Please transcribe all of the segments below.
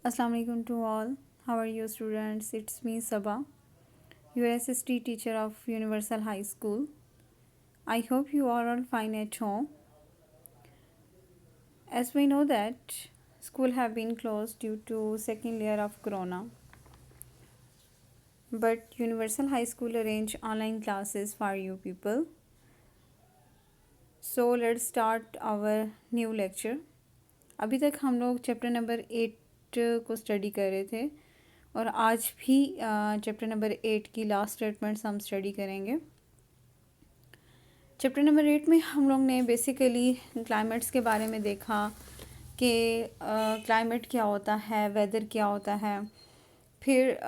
Assalamu alaikum to all. How are you students? It's me Sabah, your SST teacher of Universal High School. I hope you are all fine at home. As we know that school have been closed due to second layer of corona. But Universal High School arrange online classes for you people. So let's start our new lecture. अभी तक हम लोग chapter number 8 को study कर रहे थे और आज भी चैप्टर नंबर 8 की लास्ट स्टेटमेंट्स हम स्टडी करेंगे। चैप्टर नंबर 8 में हम लोग ने बेसिकली क्लाइमेट्स के बारे में देखा कि क्लाइमेट क्या होता है, वेदर क्या होता है, फिर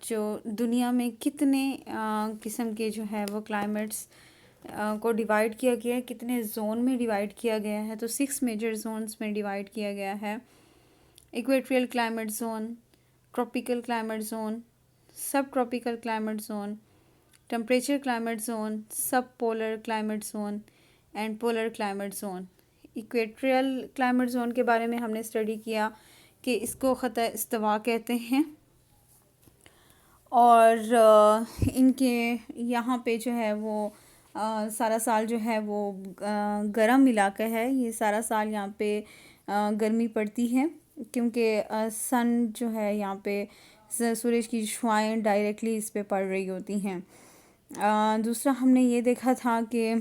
जो दुनिया में कितने किस्म के जो है वो क्लाइमेट्स को डिवाइड किया गया है, कितने जोन में डिवाइड किया गया है। तो 6 मेजर जोन्स में डिवाइड किया गया है। Equatorial climate zone, tropical climate zone, sub tropical climate zone, temperature climate zone, sub polar climate zone and polar climate zone. Equatorial climate zone के बारे में हमने स्टडी किया कि इसको ख़त इस्तवा कहते हैं और इनके यहाँ पे जो है वो सारा साल जो है वो गर्म इलाका है। ये सारा साल यहाँ पे गर्मी पड़ती है क्योंकि सन जो है यहाँ पे सूरज की शुआएँ डायरेक्टली इस पे पड़ रही होती हैं। दूसरा हमने ये देखा था कि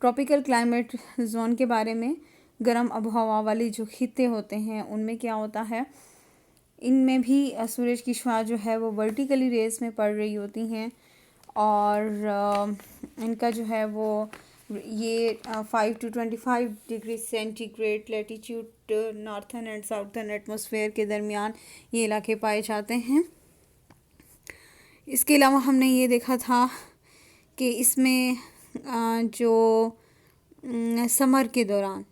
ट्रॉपिकल क्लाइमेट जोन के बारे में, गर्म आबोहवा वाले जो खित्ते होते हैं उनमें क्या होता है, इनमें भी सूरज की शुआ जो है वो वर्टिकली रेस में पड़ रही होती हैं और इनका जो है वो ये 5 to 25 degree centigrade latitude northern and southern atmosphere के दरमियान ये इलाके पाए जाते हैं। इसके अलावा हमने ये देखा था कि इसमें जो समर के दौरान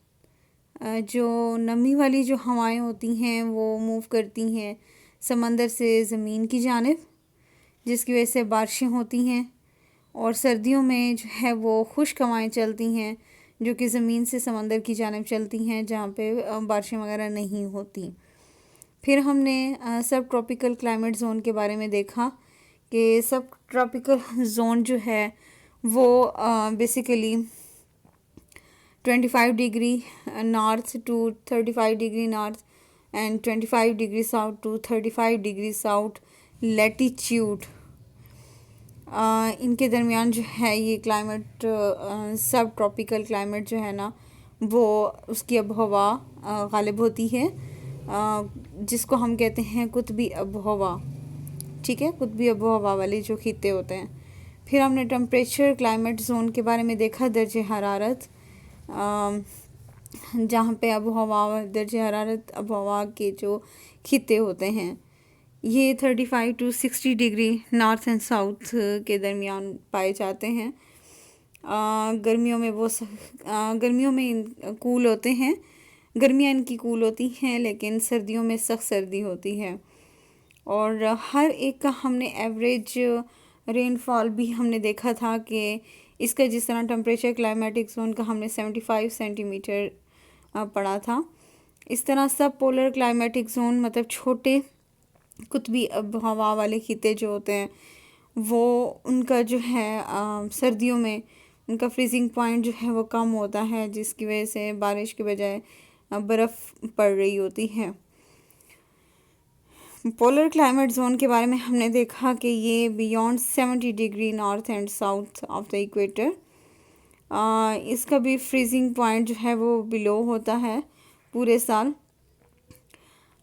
जो नमी वाली जो हवाएं होती हैं वो मूव करती हैं समंदर से ज़मीन की जानिब, जिसकी वजह से बारिशें होती हैं। और सर्दियों में जो है वो खुश्क हवाएं चलती हैं जो कि ज़मीन से समंदर की जानिब चलती हैं जहाँ पे बारिशें वगैरह नहीं होती। फिर हमने सब ट्रॉपिकल क्लाइमेट जोन के बारे में देखा कि सब ट्रॉपिकल जोन जो है वो basically 25 degree north to 35 degree north and 25 degree south to 35 degree south latitude, इनके दरमियान जो है ये क्लाइमेट सब ट्रॉपिकल क्लाइमेट जो है ना वो उसकी आबोहवा गालिब होती है, जिसको हम कहते हैं कुतबी आबोहवा। ठीक है, कुतबी आबोहवा वाले जो खित्ते होते हैं। फिर हमने टेम्परेचर क्लाइमेट जोन के बारे में देखा, दर्जे हरारत, जहाँ पे आबोहवा दर्जे हरारत आबोहवा के जो खित्ते होते हैं ये 35 to 60 degree north and south के दरमियान पाए जाते हैं। गर्मियों में वो गर्मियों में कूल होते हैं, गर्मियाँ इनकी कूल होती हैं, लेकिन सर्दियों में सख्त सर्दी होती है। और हर एक का हमने एवरेज रेनफॉल भी हमने देखा था कि इसका जिस तरह टेम्परेचर क्लाइमेटिक जोन का हमने 75 सेंटीमीटर पढ़ा था, इस तरह सब पोलर क्लाइमेटिक जोन मतलब छोटे कुतबी आबोहवा वाले खित्ते जो होते हैं वो उनका जो है सर्दियों में उनका फ्रीजिंग पॉइंट जो है वो कम होता है, जिसकी वजह से बारिश के बजाय बर्फ़ पड़ रही होती है। पोलर क्लाइमेट जोन के बारे में हमने देखा कि ये beyond 70 degree north and south of the equator, इसका भी फ्रीजिंग पॉइंट जो है वो बिलो होता है पूरे साल।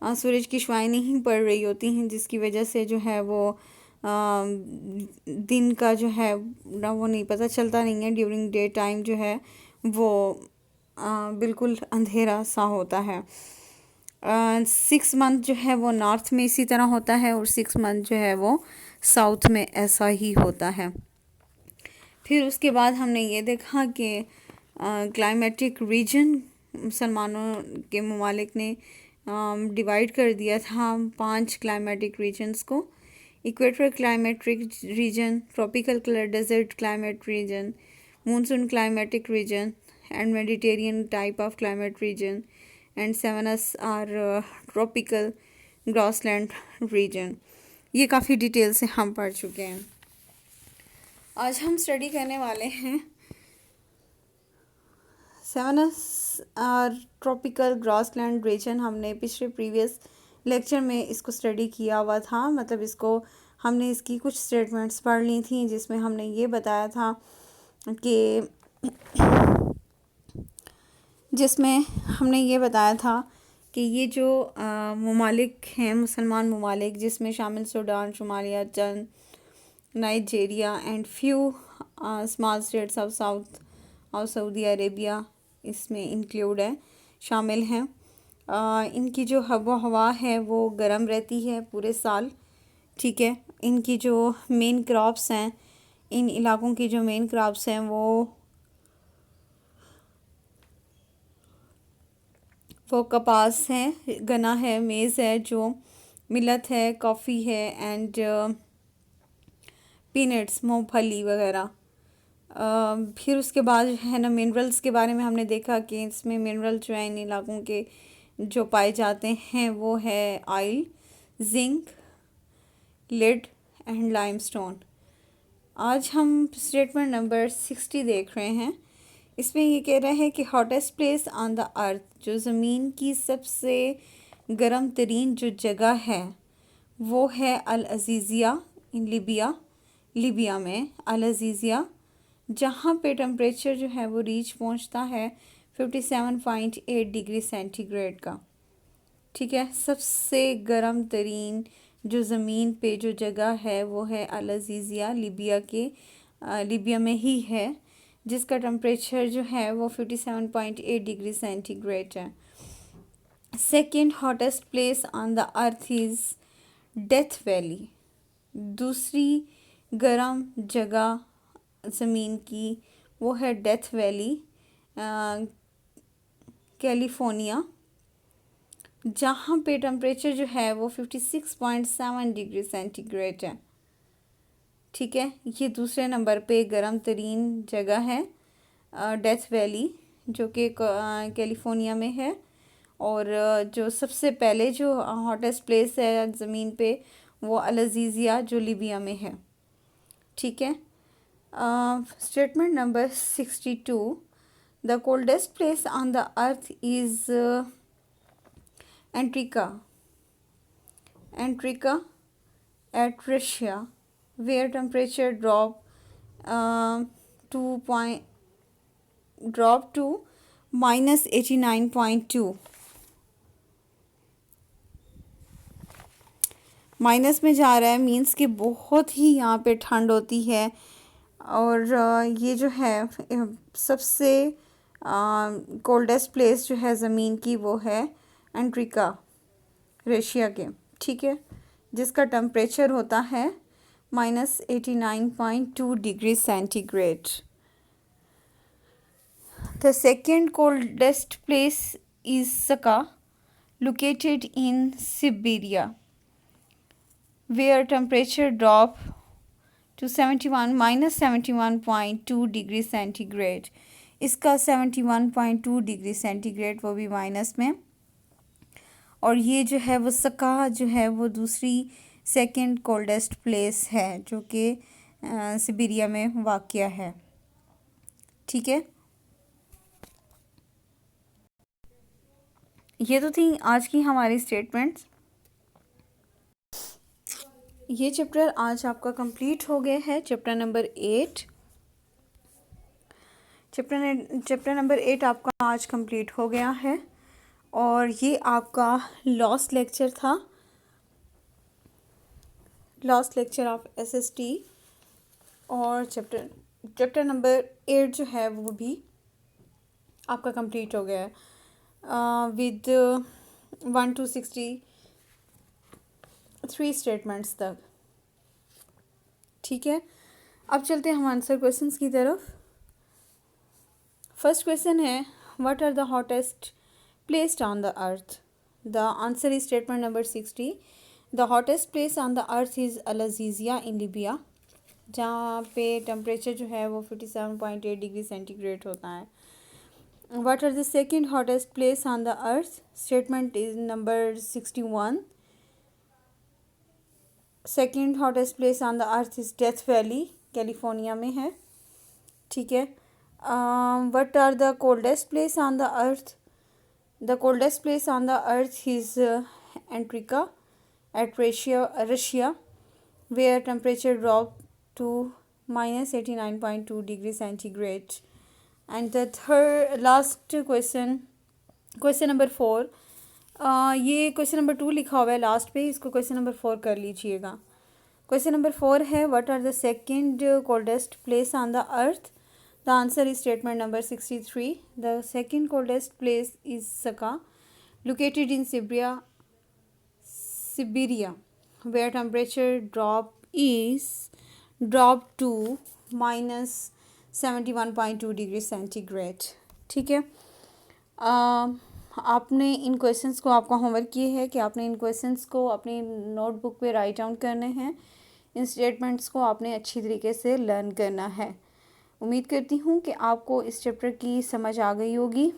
सूरज की शुआएं नहीं पड़ रही होती हैं, जिसकी वजह से जो है वो दिन का जो है ना वो नहीं पता चलता नहीं है। ड्यूरिंग डे टाइम जो है वो बिल्कुल अंधेरा सा होता है। 6 मंथ जो है वो नॉर्थ में इसी तरह होता है और 6 मंथ जो है वो साउथ में ऐसा ही होता है। फिर उसके बाद हमने ये देखा कि क्लाइमेटिक रीजन मुसलमानों के ममालिक ने डिवाइड कर दिया था 5 क्लाइमेटिक रीजन्स को। Equator climatic region, tropical desert climate region, monsoon climatic region and Mediterranean type of climate region and savannas or tropical grassland region. ये काफ़ी डिटेल से हम पढ़ चुके हैं। आज हम स्टडी करने वाले हैं सेवनस आर ट्रॉपिकल ग्रासलैंड रीजन। हमने पिछले प्रीवियस लेक्चर में इसको स्टडी किया हुआ था, मतलब इसको हमने इसकी कुछ स्टेटमेंट्स पढ़ ली थी जिसमें हमने ये बताया था कि ये जो ममालिक हैं, मुसलमान ममालिक, जिसमें शामिल Sudan, Somalia, Chand, Nigeria and few small states of south और सऊदी अरेबिया इसमें इंक्लूड है, शामिल हैं। इनकी जो हवा है वो गर्म रहती है पूरे साल, ठीक है। इनकी जो मेन क्रॉप्स हैं, इन इलाकों की जो मेन क्रॉप्स हैं वो कपास है, गन्ना है, मेज़ है, जो मिलत है, कॉफ़ी है एंड पीनट्स, मूंगफली वगैरह। फिर उसके बाद है ना, मिनरल्स के बारे में हमने देखा कि इसमें मिनरल जो है इन इलाकों के जो पाए जाते हैं वो है oil, zinc, lead and limestone. आज हम स्टेटमेंट नंबर 60 देख रहे हैं। इसमें ये कह रहा है कि हॉटेस्ट प्लेस ऑन द अर्थ, जो ज़मीन की सबसे गर्म तरीन जो जगह है वो है अल अज़ीज़िया इन लीबिया में अल अज़ीज़िया, जहाँ पे टेम्परेचर जो है वो रीच पहुँचता है 57.8 डिग्री सेंटीग्रेड का, ठीक है। सबसे गर्म तरीन जो ज़मीन पे जो जगह है वो है अल अज़ीज़िया, लीबिया में ही है, जिसका टेम्परेचर जो है वो 57.8 डिग्री सेंटीग्रेड है। Second hottest place on the earth is Death valley, दूसरी गर्म जगह ज़मीन की वो है डेथ वैली, कैलिफोर्निया, जहाँ पे टेम्परेचर जो है वो 56.7 डिग्री सेंटीग्रेड है, ठीक है। ये दूसरे नंबर पे गर्म तरीन जगह है डेथ वैली, जो कि कैलिफोर्निया में है। और जो सबसे पहले जो हॉटेस्ट प्लेस है ज़मीन पे वो अल अज़ीज़िया जो लीबिया में है, ठीक है। Statement number 62, the coldest place on the earth is Antarctica at Russia, where temperature drop to -89.2, minus में जा रहा है, मीन्स कि बहुत ही यहाँ पे ठंड होती है। और ये जो है सबसे कोल्डेस्ट प्लेस जो है ज़मीन की वो है एंट्रिका, रशिया के, ठीक है, जिसका टेम्परेचर होता है -89.2 degree centigrade. The second coldest place is Sakha, located in Siberia, where temperature drop to -71.2 degree centigrade. इसका 71.2 डिग्री सेंटीग्रेड वो भी माइनस में। और ये जो है वो सका जो है वो दूसरी सेकंड कोल्डेस्ट प्लेस है जो कि सिबेरिया में वाक़या है, ठीक है। ये तो थी आज की हमारी स्टेटमेंट्स। ये चैप्टर आज आपका कंप्लीट हो गया है, चैप्टर नंबर 8। चैप्टर नंबर 8 आपका आज कंप्लीट हो गया है और ये आपका लास्ट लेक्चर था, लास्ट लेक्चर ऑफ SST। और चैप्टर नंबर 8 जो है वो भी आपका कंप्लीट हो गया है विद 1 to 63 स्टेटमेंट्स तक, ठीक है। अब चलते हैं हम आंसर क्वेश्चंस की तरफ। फर्स्ट क्वेश्चन है, what are the hottest place on the earth? The answer is statement number 60। The hottest place on the earth is Al Aziziyah in Libya, जहाँ पे टेम्परेचर जो है वो 57.8 डिग्री सेंटीग्रेड होता है। What are the second hottest place on the earth? Statement is number 61. Second hottest place on the earth is Death Valley, California में है। ठीक है। What are the coldest place on the earth? The coldest place on the earth is Antarctica at Russia where temperature dropped to -89.2 degree centigrade. And the last question number 4. ये question number 2 लिखा हुआ है last पे, इसको question number 4 कर लीजिएगा। Question number 4 है what are the second coldest place on the earth? The answer is statement number 63. The second coldest place is Sakha located in Siberia, where temperature dropped to -71.2 degree centigrade. ठीक है। आपने इन questions को, आपका homework ये है कि आपने इन questions को अपनी नोटबुक पे राइट डाउन करने हैं। इन स्टेटमेंट्स को आपने अच्छी तरीके से लर्न करना है। उम्मीद करती हूँ कि आपको इस चैप्टर की समझ आ गई होगी।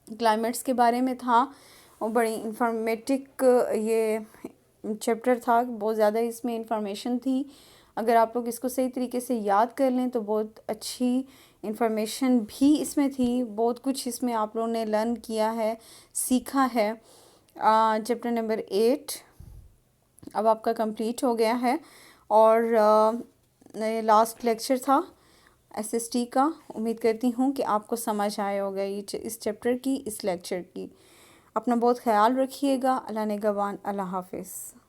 क्लाइमेट्स के बारे में था और बड़ी इंफॉर्मेटिव ये चैप्टर था, बहुत ज़्यादा इसमें इंफॉर्मेशन थी। अगर आप लोग इसको सही तरीके से याद कर लें तो बहुत अच्छी इंफॉर्मेशन भी इसमें थी। बहुत कुछ इसमें आप लोगों ने लर्न किया है, सीखा है। चैप्टर नंबर 8 अब आपका कंप्लीट हो गया है और लास्ट लेक्चर था SST का। उम्मीद करती हूँ कि आपको समझ आया होगा इस चैप्टर की, इस लेक्चर की। अपना बहुत ख्याल रखिएगा। अल्लाह निगहबान। अल्लाह हाफिज़।